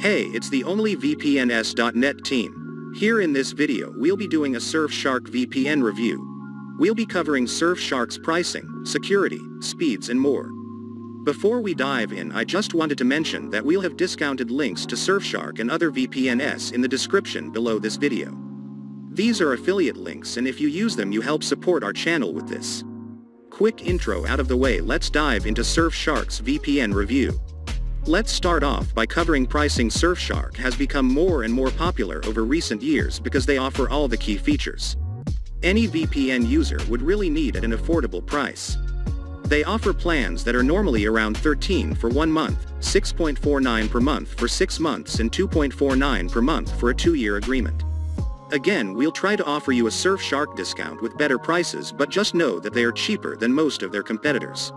Hey, it's the only VPNs.net team. Here in this video we'll be doing a Surfshark VPN review. We'll be covering Surfshark's pricing, security, speeds and more. Before we dive in, I just wanted to mention that we'll have discounted links to Surfshark and other VPNs in the description below this video. These are affiliate links, and if you use them you help support our channel with this. Quick intro out of the way, let's dive into Surfshark's VPN review. Let's start off by covering pricing. Surfshark has become more and more popular over recent years because they offer all the key features any VPN user would really need at an affordable price. They offer plans that are normally around $13 for 1 month, $6.49 per month for 6 months and $2.49 per month for a 2-year agreement. Again, we'll try to offer you a Surfshark discount with better prices, but just know that they are cheaper than most of their competitors.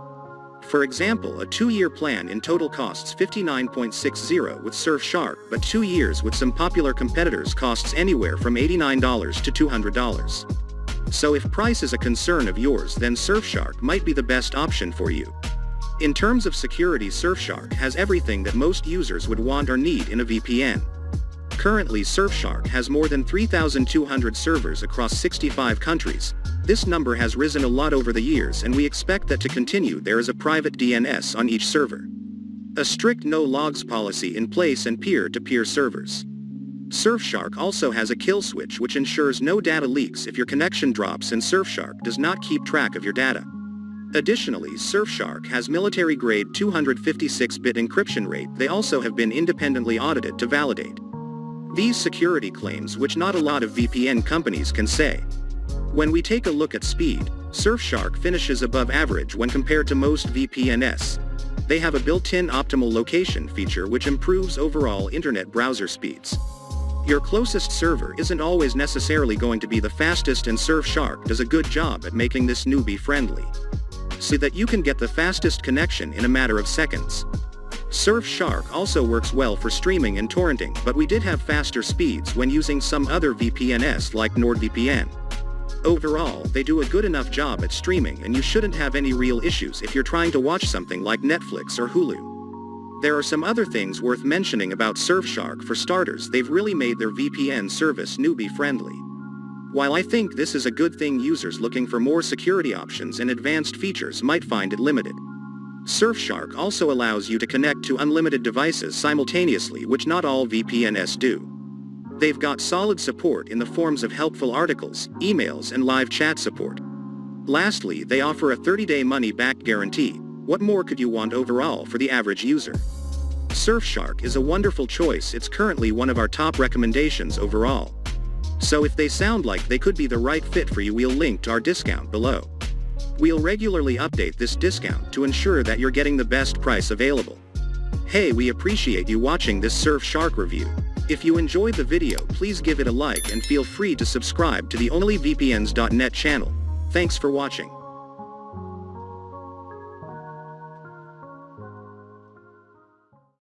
For example, a 2-year plan in total costs $59.60 with Surfshark, but 2 years with some popular competitors costs anywhere from $89 to $200. So if price is a concern of yours, then Surfshark might be the best option for you. In terms of security, Surfshark has everything that most users would want or need in a VPN. Currently, Surfshark has more than 3,200 servers across 65 countries. This number has risen a lot over the years, and we expect that to continue. There is a private DNS on each server, a strict no logs policy in place, and peer-to-peer servers. Surfshark also has a kill switch which ensures no data leaks if your connection drops, and Surfshark does not keep track of your data. Additionally, Surfshark has military-grade 256-bit encryption rate. They also have been independently audited to validate these security claims, which not a lot of VPN companies can say. When we take a look at speed, Surfshark finishes above average when compared to most VPNs. They have a built-in optimal location feature which improves overall internet browser speeds. Your closest server isn't always necessarily going to be the fastest, and Surfshark does a good job at making this newbie-friendly, so that you can get the fastest connection in a matter of seconds. Surfshark also works well for streaming and torrenting, but we did have faster speeds when using some other VPNs like NordVPN. Overall, they do a good enough job at streaming, and you shouldn't have any real issues if you're trying to watch something like Netflix or Hulu. There are some other things worth mentioning about Surfshark. For starters, they've really made their VPN service newbie-friendly. While I think this is a good thing, users looking for more security options and advanced features might find it limited. Surfshark also allows you to connect to unlimited devices simultaneously, which not all VPNs do. They've got solid support in the forms of helpful articles, emails and live chat support. Lastly, they offer a 30-day money-back guarantee. What more could you want overall for the average user? Surfshark is a wonderful choice. It's currently one of our top recommendations overall. So if they sound like they could be the right fit for you, we'll link to our discount below. We'll regularly update this discount to ensure that you're getting the best price available. Hey, we appreciate you watching this Surfshark review. If you enjoyed the video, please give it a like and feel free to subscribe to the only VPNs.net channel. Thanks for watching.